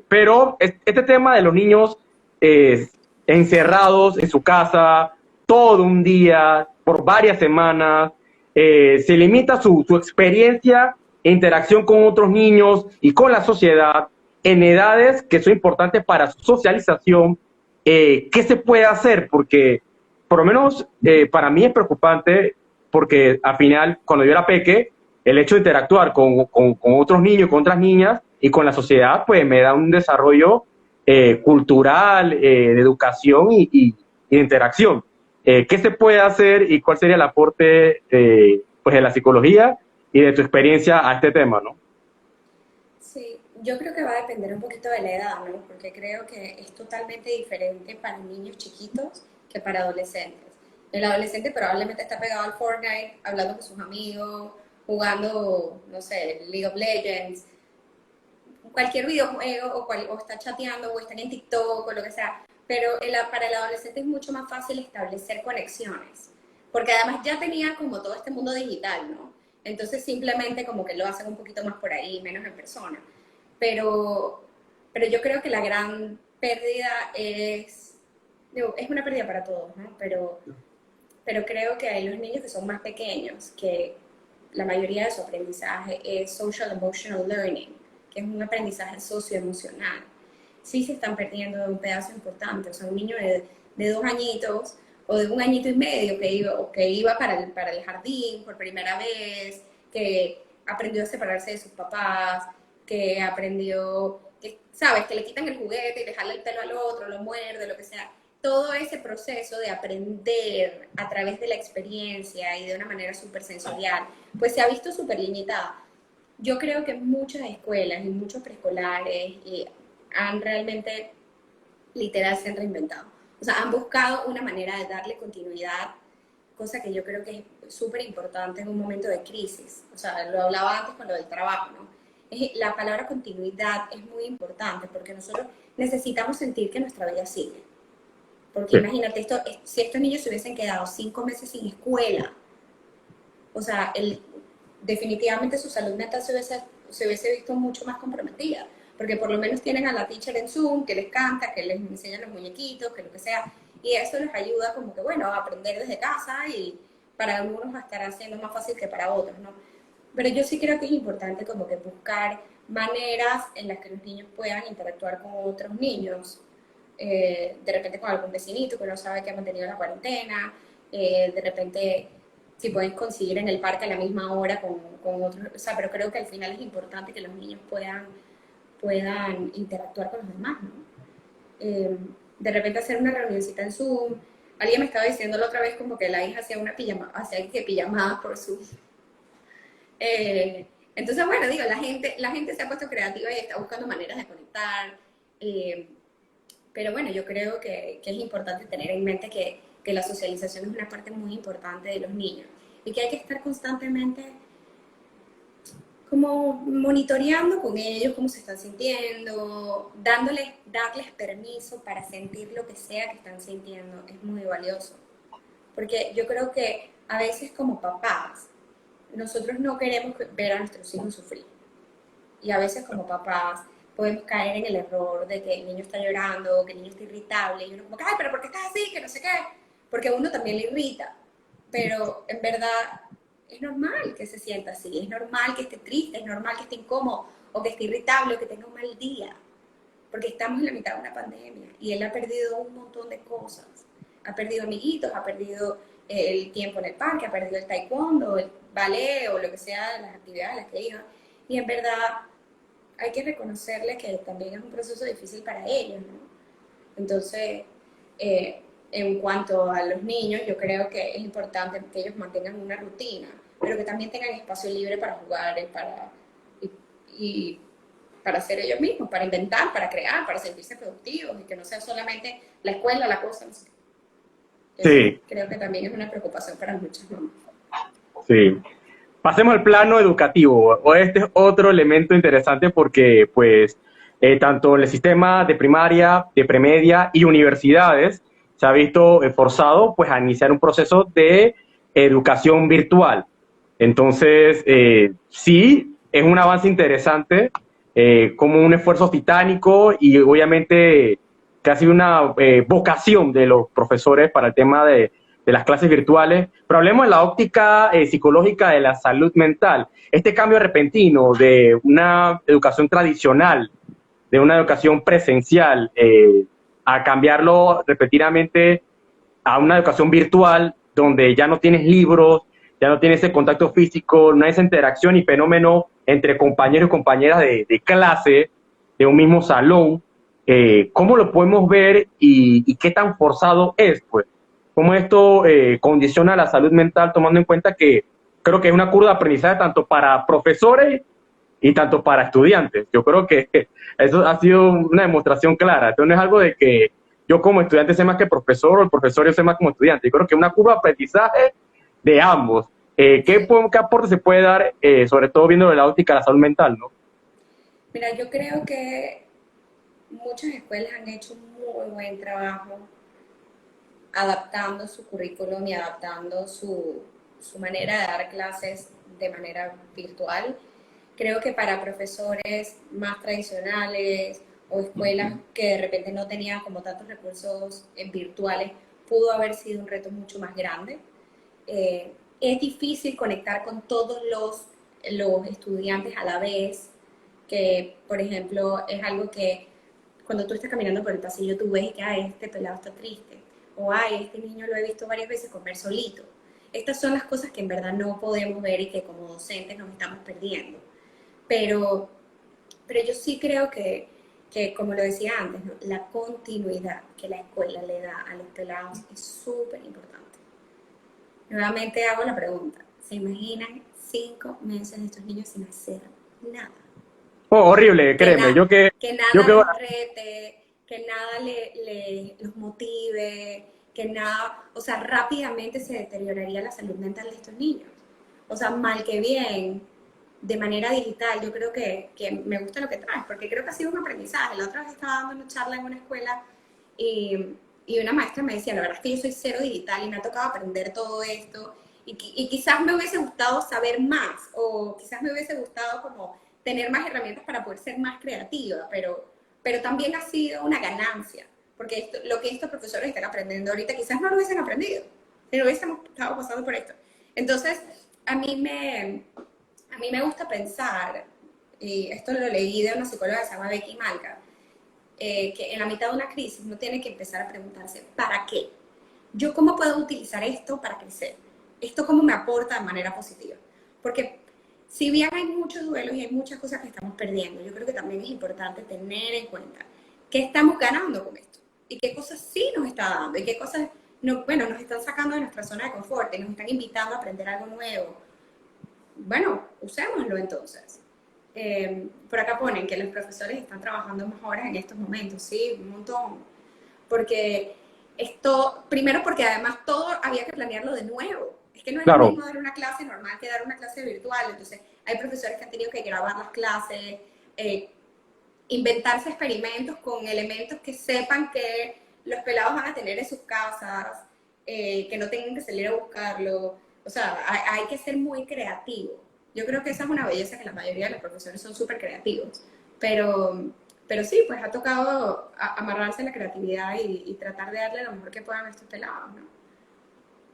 pero este tema de los niños eh, encerrados en su casa todo un día, por varias semanas, se limita su experiencia e interacción con otros niños y con la sociedad en edades que son importantes para su socialización. ¿Qué se puede hacer? Porque por lo menos para mí es preocupante porque al final, cuando yo era peque, el hecho de interactuar con otros niños, con otras niñas y con la sociedad, pues me da un desarrollo cultural, de educación y de interacción. ¿Qué se puede hacer y cuál sería el aporte pues de la psicología y de tu experiencia a este tema, ¿no? Sí, yo creo que va a depender un poquito de la edad, ¿no? Porque creo que es totalmente diferente para niños chiquitos que para adolescentes. El adolescente probablemente está pegado al Fortnite, hablando con sus amigos, jugando, no sé, League of Legends, cualquier videojuego o está chateando o están en TikTok o lo que sea. Pero para el adolescente es mucho más fácil establecer conexiones, porque además ya tenía como todo este mundo digital, ¿no? Entonces simplemente como que lo hacen un poquito más por ahí, menos en persona. Pero, pero yo creo que la gran pérdida digo, es una pérdida para todos, ¿no? Pero creo que hay los niños que son más pequeños, que la mayoría de su aprendizaje es social emotional learning, que es un aprendizaje socioemocional. Sí se están perdiendo un pedazo importante. O sea, un niño de 2 añitos o de 1 añito y medio que iba para el jardín por primera vez, que aprendió a separarse de sus papás, que aprendió, que, ¿sabes? Que le quitan el juguete y le jala el pelo al otro, lo muerde, lo que sea. Todo ese proceso de aprender a través de la experiencia y de una manera súper sensorial, pues se ha visto súper limitada. Yo creo que muchas escuelas y muchos preescolares han realmente, literal, se han reinventado. O sea, han buscado una manera de darle continuidad, cosa que yo creo que es súper importante en un momento de crisis. O sea, lo hablaba antes con lo del trabajo, ¿no? La palabra continuidad es muy importante porque nosotros necesitamos sentir que nuestra vida sigue. Porque Sí. imagínate, si estos niños se hubiesen quedado 5 meses sin escuela, o sea, definitivamente su salud mental se hubiese visto mucho más comprometida, porque por lo menos tienen a la teacher en Zoom, que les canta, que les enseña los muñequitos, que lo que sea, y eso les ayuda como que, bueno, a aprender desde casa y para algunos va a estar haciendo más fácil que para otros, ¿no? Pero yo sí creo que es importante como que buscar maneras en las que los niños puedan interactuar con otros niños, de repente con algún vecinito que no sabe que ha mantenido la cuarentena, de repente si pueden conseguir en el parque a la misma hora con otros, o sea, pero creo que al final es importante que los niños puedan interactuar con los demás, ¿no? De repente hacer una reunioncita en Zoom. Alguien me estaba diciendo la otra vez como que la hija hacía que pijamadas por Zoom. Entonces, bueno, digo, la gente se ha puesto creativa y está buscando maneras de conectar. Eh, pero bueno, yo creo que es importante tener en mente que la socialización es una parte muy importante de los niños y que hay que estar constantemente como monitoreando con ellos cómo se están sintiendo, darles permiso para sentir lo que sea que están sintiendo, es muy valioso. Porque yo creo que a veces como papás, nosotros no queremos ver a nuestros hijos sufrir. Y a veces como papás podemos caer en el error de que el niño está llorando, que el niño está irritable, y uno como, ay, pero ¿por qué estás así? Que no sé qué. Porque a uno también le irrita. Pero en verdad es normal que se sienta así, es normal que esté triste, es normal que esté incómodo, o que esté irritable, o que tenga un mal día. Porque estamos en la mitad de una pandemia y él ha perdido un montón de cosas. Ha perdido amiguitos, ha perdido el tiempo en el parque, ha perdido el taekwondo, el ballet o lo que sea, las actividades a las que iba. Y en verdad hay que reconocerle que también es un proceso difícil para ellos, ¿no? Entonces, en cuanto a los niños, yo creo que es importante que ellos mantengan una rutina, pero que también tengan espacio libre para jugar y para ser ellos mismos, para inventar, para crear, para sentirse productivos y que no sea solamente la escuela, la cosa, no sé. Eso Sí, creo que también es una preocupación para muchas mamás. sí. Pasemos al plano educativo. Este es otro elemento interesante porque, pues, tanto en el sistema de primaria, de premedia y universidades se ha visto forzado, pues, a iniciar un proceso de educación virtual. Entonces, sí, es un avance interesante, como un esfuerzo titánico y obviamente casi una vocación de los profesores para el tema de las clases virtuales, pero hablemos de la óptica psicológica de la salud mental. Este cambio repentino de una educación tradicional, de una educación presencial, a cambiarlo repetidamente a una educación virtual, donde ya no tienes libros, ya no tienes ese contacto físico, no hay esa interacción y fenómeno entre compañeros y compañeras de clase, de un mismo salón. ¿Cómo lo podemos ver y qué tan forzado es, pues? ¿Cómo esto condiciona la salud mental, tomando en cuenta que creo que es una curva de aprendizaje tanto para profesores y tanto para estudiantes? Yo creo que eso ha sido una demostración clara. Esto no es algo de que yo como estudiante sé más que profesor o el profesor yo sé más como estudiante. Yo creo que es una curva de aprendizaje de ambos. Sí. ¿Qué aporte se puede dar, sobre todo viendo de la óptica de la salud mental, ¿no? Mira, yo creo que muchas escuelas han hecho un muy buen trabajo adaptando su currículum y adaptando su manera de dar clases de manera virtual. Creo que para profesores más tradicionales o escuelas que de repente no tenían como tantos recursos virtuales, pudo haber sido un reto mucho más grande. Es difícil conectar con todos los estudiantes a la vez, que por ejemplo es algo que cuando tú estás caminando por el pasillo tú ves que este pelado está triste, o este niño lo he visto varias veces comer solito. Estas son las cosas que en verdad no podemos ver y que como docentes nos estamos perdiendo. Pero, pero yo sí creo que como lo decía antes, ¿no? La continuidad que la escuela le da a los pelados es súper importante. Nuevamente hago la pregunta, ¿se imaginan 5 meses de estos niños sin hacer nada? Oh, horrible, Que, créeme. na que Yo nada que, los rete, que nada los motive, que nada, o sea, rápidamente se deterioraría la salud mental de estos niños. O sea, mal que bien, de manera digital, yo creo que me gusta lo que traes, porque creo que ha sido un aprendizaje. La otra vez estaba dando una charla en una escuela y una maestra me decía, la verdad es que yo soy cero digital y me ha tocado aprender todo esto y quizás me hubiese gustado saber más o quizás me hubiese gustado como tener más herramientas para poder ser más creativa, pero también ha sido una ganancia, porque lo que estos profesores están aprendiendo ahorita quizás no lo hubiesen aprendido, si no hubiésemos estado pasando por esto. Entonces, a mí me gusta pensar, y esto lo leí de una psicóloga que se llama Becky Malka, que en la mitad de una crisis uno tiene que empezar a preguntarse, ¿para qué? ¿Yo cómo puedo utilizar esto para crecer? ¿Esto cómo me aporta de manera positiva? Porque si bien hay muchos duelos y hay muchas cosas que estamos perdiendo, yo creo que también es importante tener en cuenta qué estamos ganando con esto y qué cosas sí nos está dando y qué cosas nos están sacando de nuestra zona de confort y nos están invitando a aprender algo nuevo. Bueno, usémoslo entonces. Por acá ponen que los profesores están trabajando más horas en estos momentos, sí, un montón. Porque primero porque además todo había que planearlo de nuevo. Es que no es lo claro, mismo dar una clase normal que dar una clase virtual. Entonces, hay profesores que han tenido que grabar las clases, inventarse experimentos con elementos que sepan que los pelados van a tener en sus casas, que no tengan que salir a buscarlo. O sea, hay que ser muy creativo. Yo creo que esa es una belleza que la mayoría de los profesores son súper creativos. Pero sí, pues ha tocado amarrarse a la creatividad y tratar de darle lo mejor que puedan a estos pelados, ¿no?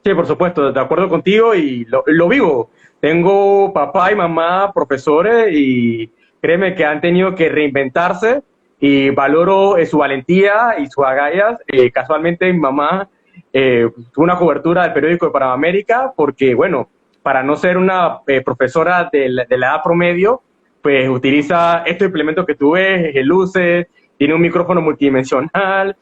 sí, por supuesto, de acuerdo contigo y lo vivo. Tengo papá y mamá profesores y créeme que han tenido que reinventarse y valoro su valentía y sus agallas. Casualmente mi mamá tuve una cobertura del periódico de Panamérica porque, bueno, para no ser una profesora de la edad promedio, pues utiliza estos implementos que tú ves, luces, tiene un micrófono multidimensional,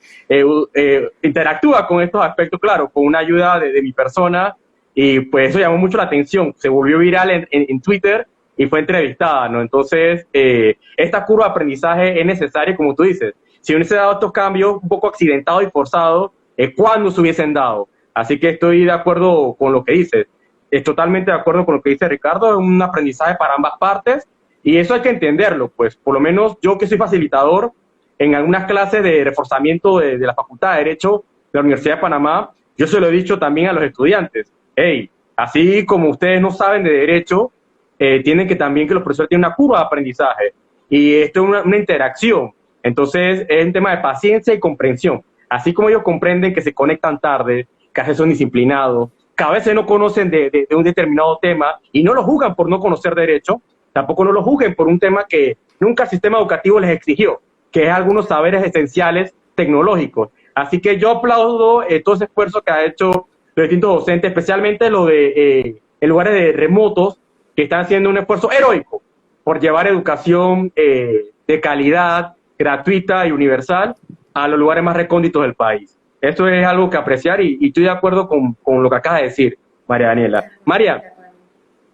interactúa con estos aspectos, claro, con una ayuda de mi persona, y pues eso llamó mucho la atención, se volvió viral en Twitter y fue entrevistada, ¿no? Entonces, esta curva de aprendizaje es necesaria, como tú dices. Si hubiese dado estos cambios un poco accidentados y forzados, ¿cuándo se hubiesen dado? Así que estoy de acuerdo con lo que dices. Es totalmente de acuerdo con lo que dice Ricardo, es un aprendizaje para ambas partes y eso hay que entenderlo, pues por lo menos yo que soy facilitador en algunas clases de reforzamiento de la Facultad de Derecho de la Universidad de Panamá, yo se lo he dicho también a los estudiantes, hey, así como ustedes no saben de Derecho, tienen que también que los profesores tienen una curva de aprendizaje y esto es una interacción, entonces es un tema de paciencia y comprensión, así como ellos comprenden que se conectan tarde, que a veces son disciplinados, que a veces no conocen de un determinado tema y no lo juzgan por no conocer Derecho, tampoco no lo juzguen por un tema que nunca el sistema educativo les exigió, que es algunos saberes esenciales tecnológicos. Así que yo aplaudo todo ese esfuerzo que ha hecho los distintos docentes, especialmente lo de en lugares de remotos, que están haciendo un esfuerzo heroico por llevar educación de calidad, gratuita y universal a los lugares más recónditos del país. Eso es algo que apreciar y estoy de acuerdo con lo que acaba de decir, María Daniela. María,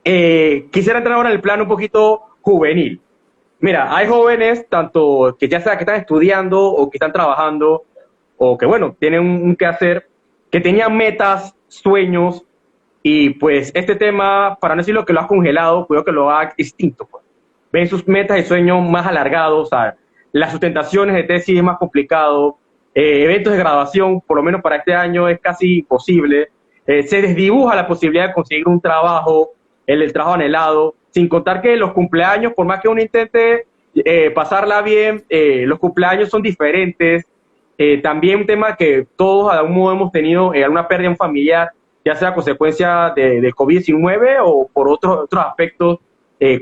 quisiera entrar ahora en el plano un poquito juvenil. Mira, hay jóvenes, tanto que ya sea que están estudiando o que están trabajando, o que, bueno, tienen un quehacer, que tenían metas, sueños, y pues este tema, para no decir lo que lo ha congelado, creo que lo ha extinto. Pues. Ven sus metas y sueños más alargados, o sea, las sustentaciones de tesis es más complicado, eventos de graduación, por lo menos para este año, es casi imposible, se desdibuja la posibilidad de conseguir un trabajo, el trabajo anhelado, sin contar que los cumpleaños, por más que uno intente pasarla bien, los cumpleaños son diferentes. También un tema que todos a algún modo hemos tenido alguna pérdida en familiar, ya sea a consecuencia de COVID-19 o por otros aspectos,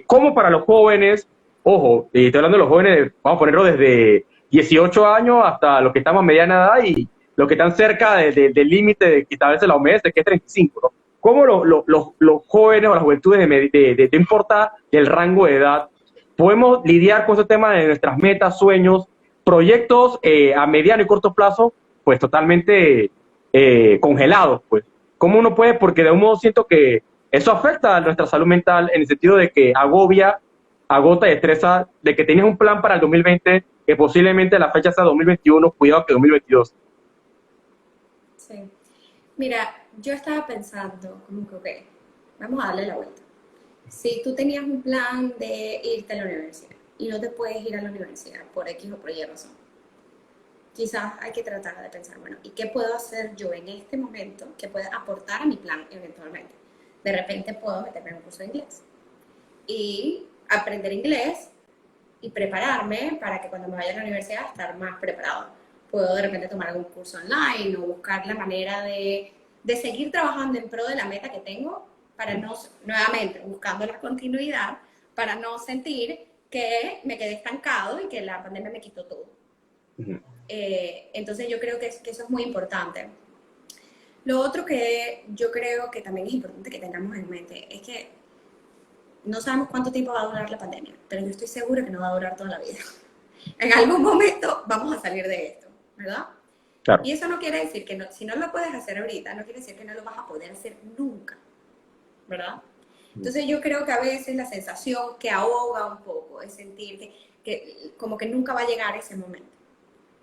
como para los jóvenes, ojo, y estoy hablando de los jóvenes, vamos a ponerlo desde 18 años hasta los que estamos a mediana edad y los que están cerca del límite de que establece la OMS, que es 35, ¿no? ¿Cómo los jóvenes o las juventudes no importa el rango de edad, podemos lidiar con ese tema de nuestras metas, sueños, proyectos a mediano y corto plazo, pues totalmente congelados, pues? ¿Cómo uno puede? Porque de un modo siento que eso afecta a nuestra salud mental en el sentido de que agobia, agota y estresa, de que tienes un plan para el 2020 que posiblemente la fecha sea 2021, cuidado que 2022. Sí. Mira, yo estaba pensando, como que, ok, vamos a darle la vuelta. Si tú tenías un plan de irte a la universidad y no te puedes ir a la universidad por X o por Y razón, quizás hay que tratar de pensar, bueno, ¿y qué puedo hacer yo en este momento que pueda aportar a mi plan eventualmente? De repente puedo meterme en un curso de inglés y aprender inglés y prepararme para que cuando me vaya a la universidad estar más preparado. Puedo de repente tomar algún curso online o buscar la manera de seguir trabajando en pro de la meta que tengo para no, nuevamente, buscando la continuidad, para no sentir que me quedé estancado y que la pandemia me quitó todo. Entonces yo creo que eso es muy importante. Lo otro que yo creo que también es importante que tengamos en mente es que no sabemos cuánto tiempo va a durar la pandemia, pero yo estoy segura que no va a durar toda la vida. En algún momento vamos a salir de esto, ¿verdad? Claro. Y eso no quiere decir que no, si no lo puedes hacer ahorita, no quiere decir que no lo vas a poder hacer nunca, ¿verdad? Entonces yo creo que a veces la sensación que ahoga un poco es sentir que como que nunca va a llegar ese momento,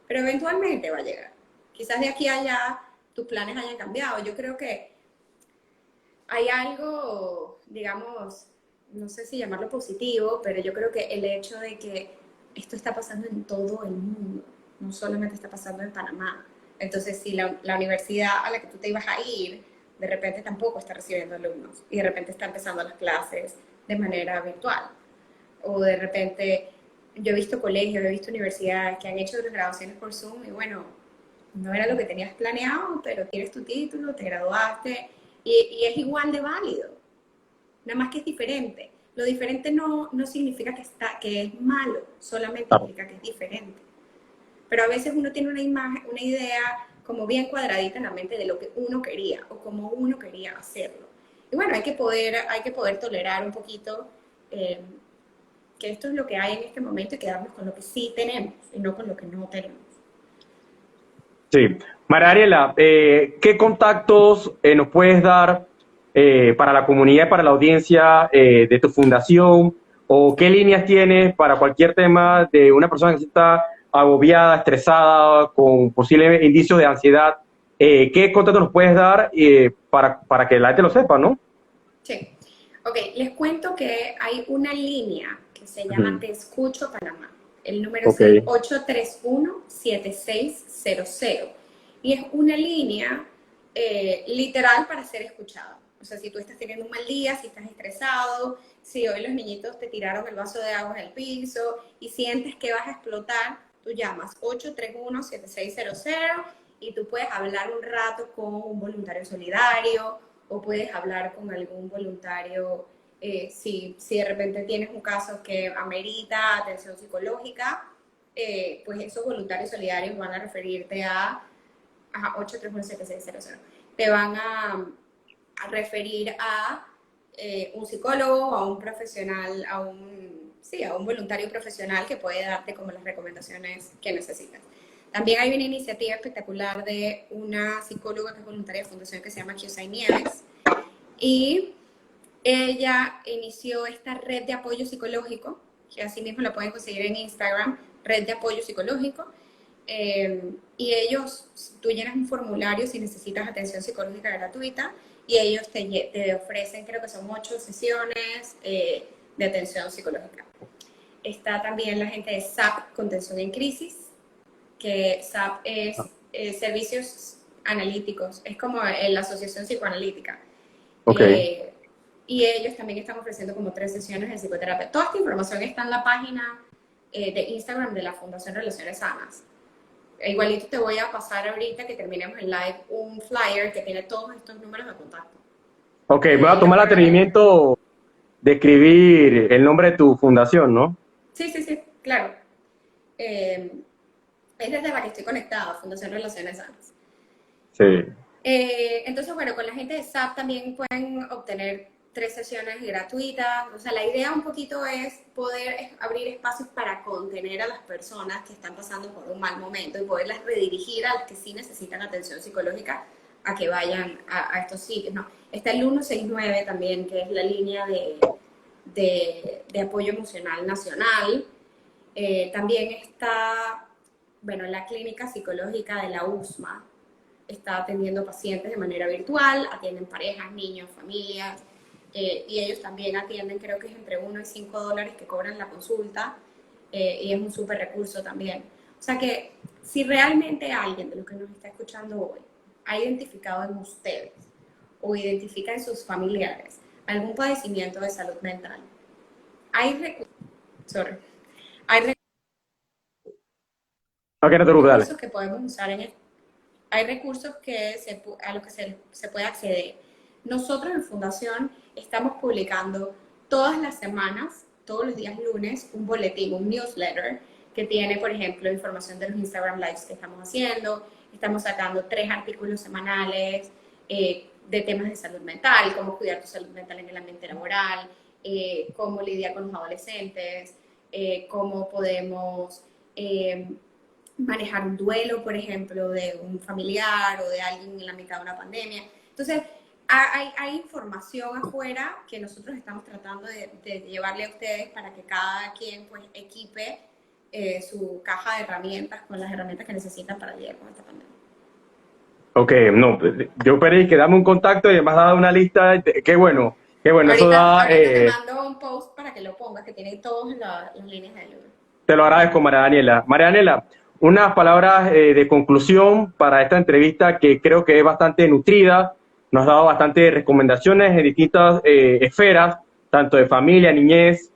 pero eventualmente va a llegar. Quizás de aquí a allá tus planes hayan cambiado. Yo creo que hay algo, digamos, no sé si llamarlo positivo, pero yo creo que el hecho de que esto está pasando en todo el mundo, no solamente está pasando en Panamá. Entonces, si la universidad a la que tú te ibas a ir, de repente tampoco está recibiendo alumnos y de repente está empezando las clases de manera virtual. O de repente, yo he visto colegios, he visto universidades que han hecho las graduaciones por Zoom y bueno, no era lo que tenías planeado, pero tienes tu título, te graduaste y es igual de válido. Nada más que es diferente. Lo diferente no significa que es malo, solamente Claro. significa que es diferente. Pero a veces uno tiene una imagen, una idea como bien cuadradita en la mente de lo que uno quería o como uno quería hacerlo. Y bueno, hay que poder tolerar un poquito eh, que esto es lo que hay en este momento y quedarnos con lo que sí tenemos y no con lo que no tenemos. Sí. María Daniela, ¿qué contactos nos puedes dar para la comunidad y para la audiencia de tu fundación? ¿O qué líneas tienes para cualquier tema de una persona que está agobiada, estresada, con posibles indicios de ansiedad? ¿Qué contactos nos puedes dar para que la gente lo sepa, no? Sí. Ok, les cuento que hay una línea que se llama Ujú. Te Escucho Panamá. El número es Ok, el 831-7600. Y es una línea literal para ser escuchada. O sea, si tú estás teniendo un mal día, si estás estresado, si hoy los niñitos te tiraron el vaso de agua en el piso y sientes que vas a explotar, tú llamas 831-7600 y tú puedes hablar un rato con un voluntario solidario o puedes hablar con algún voluntario si de repente tienes un caso que amerita atención psicológica, pues esos voluntarios solidarios van a referirte a 831-7600. Te van a referir a un psicólogo, a un profesional, a un voluntario profesional que puede darte como las recomendaciones que necesitas. También hay una iniciativa espectacular de una psicóloga que es voluntaria de fundación que se llama Kiosay Nieves y ella inició esta red de apoyo psicológico, que así mismo la pueden conseguir en Instagram, red de apoyo psicológico, y tú llenas un formulario si necesitas atención psicológica gratuita y ellos te ofrecen, creo que son 8 sesiones de atención psicológica. Está también la gente de SAP, Contención en Crisis, que SAP es servicios analíticos, es como la Asociación Psicoanalítica. ok. Eh, y ellos también están ofreciendo como 3 sesiones de psicoterapia. Toda esta información está en la página de Instagram de la Fundación Relaciones Sanas. Igualito te voy a pasar ahorita que terminemos el live un flyer que tiene todos estos números de contacto. Ok, voy a Y los tomar el correos electrónicos. atrevimiento de escribir el nombre de tu fundación, ¿no? Sí, sí, sí, claro. Eh, es desde la que estoy conectada, Fundación Relaciones Sanas. Sí. Entonces, bueno, con la gente de SAP también pueden obtener 3 sesiones gratuitas. O sea, la idea un poquito es poder abrir espacios para contener a las personas que están pasando por un mal momento y poderlas redirigir a las que sí necesitan atención psicológica a que vayan a estos sitios, ¿no? Está el 169 también, que es la línea de apoyo emocional nacional. También está, bueno, la clínica psicológica de la USMA, está atendiendo pacientes de manera virtual, atienden parejas, niños, familias, y ellos también atienden, creo que es entre $1 y $5 que cobran la consulta, y es un súper recurso también. O sea que si realmente alguien de los que nos está escuchando hoy ha identificado en ustedes o identifica en sus familiares algún padecimiento de salud mental, hay recursos, sorry, hay Ok, no te preocupes, dale. recursos que podemos usar en hay recursos a los que se puede acceder. Nosotros en Fundación estamos publicando todas las semanas, todos los días lunes, un boletín, un newsletter que tiene, por ejemplo, información de los Instagram Lives que estamos haciendo. Estamos sacando 3 artículos semanales de temas de salud mental, cómo cuidar tu salud mental en el ambiente laboral, cómo lidiar con los adolescentes, cómo podemos manejar un duelo, por ejemplo, de un familiar o de alguien en la mitad de una pandemia. Entonces, hay información afuera que nosotros estamos tratando de llevarle a ustedes para que cada quien pues equipe su caja de herramientas con las herramientas que necesitan para lidiar con esta pandemia. Ok, no, yo pedí que dame un contacto y además dado una lista. Qué bueno, eso da, Ahorita te mando un post para que lo pongas, que tiene todas las líneas de ayuda. te lo agradezco, María Daniela. María Daniela, unas palabras de conclusión para esta entrevista que creo que es bastante nutrida. Nos has dado bastantes recomendaciones en distintas esferas, tanto de familia, niñez,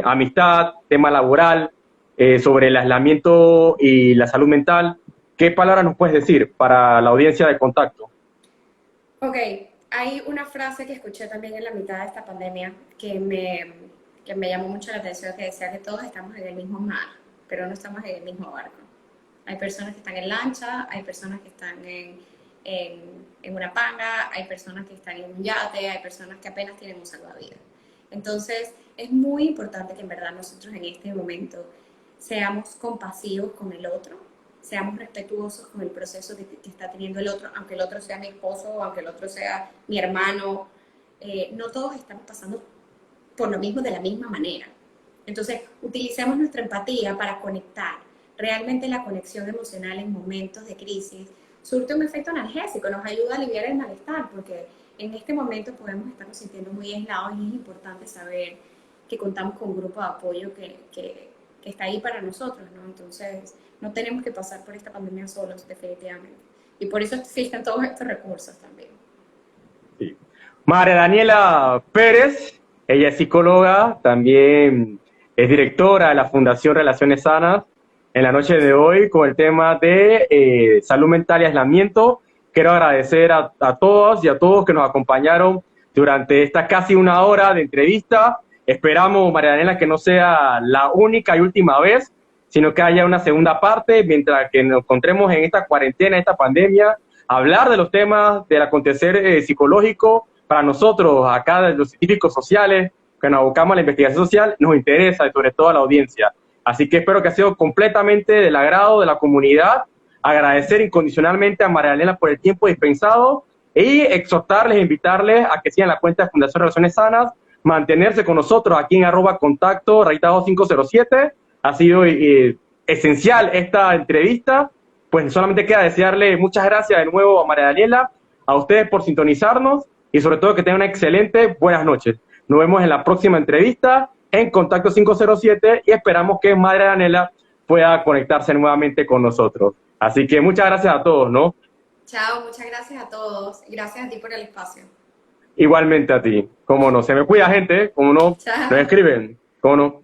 amistad, tema laboral, sobre el aislamiento y la salud mental. ¿Qué palabras nos puedes decir para la audiencia de contacto? Ok, hay una frase que escuché también en la mitad de esta pandemia que me llamó mucho la atención, que decía que todos estamos en el mismo mar, pero no estamos en el mismo barco. Hay personas que están en lancha, hay personas que están en una panga, hay personas que están en un yate, hay personas que apenas tienen un salvavidas. Entonces, es muy importante que en verdad nosotros en este momento seamos compasivos con el otro, seamos respetuosos con el proceso que está teniendo el otro, aunque el otro sea mi esposo, o aunque el otro sea mi hermano. No todos estamos pasando por lo mismo de la misma manera. Entonces, utilicemos nuestra empatía para conectar. Realmente la conexión emocional en momentos de crisis surte un efecto analgésico, nos ayuda a aliviar el malestar, porque en este momento podemos estarnos sintiendo muy aislados y es importante saber que contamos con un grupo de apoyo que está ahí para nosotros, ¿no? Entonces, no tenemos que pasar por esta pandemia solos, definitivamente. Y por eso existen todos estos recursos también. Sí. María Daniela Pérez, ella es psicóloga, también es directora de la Fundación Relaciones Sanas. En la noche de hoy, con el tema de salud mental y aislamiento, quiero agradecer a todos y a todos que nos acompañaron durante esta casi una hora de entrevista. Esperamos, María Daniela, que no sea la única y última vez, sino que haya una segunda parte, mientras que nos encontremos en esta cuarentena, esta pandemia, hablar de los temas del acontecer psicológico. Para nosotros, acá, los científicos sociales, que nos abocamos a la investigación social, nos interesa, y sobre todo a la audiencia. Así que espero que ha sido completamente del agrado de la comunidad. Agradecer incondicionalmente a María Elena por el tiempo dispensado y exhortarles e invitarles a que sigan la cuenta de Fundación Relaciones Sanas, mantenerse con nosotros aquí en @contacto507. Ha sido esencial esta entrevista. Pues solamente queda desearle muchas gracias de nuevo a María Daniela, a ustedes por sintonizarnos y sobre todo que tengan una excelente buenas noches. Nos vemos en la próxima entrevista en Contacto 507 y esperamos que María Daniela pueda conectarse nuevamente con nosotros. Así que muchas gracias a todos, ¿no? Chao, muchas gracias a todos. Gracias a ti por el espacio. Igualmente a ti. Cómo no, se me cuida, gente, cómo no, nos Chao. escriben, cómo no.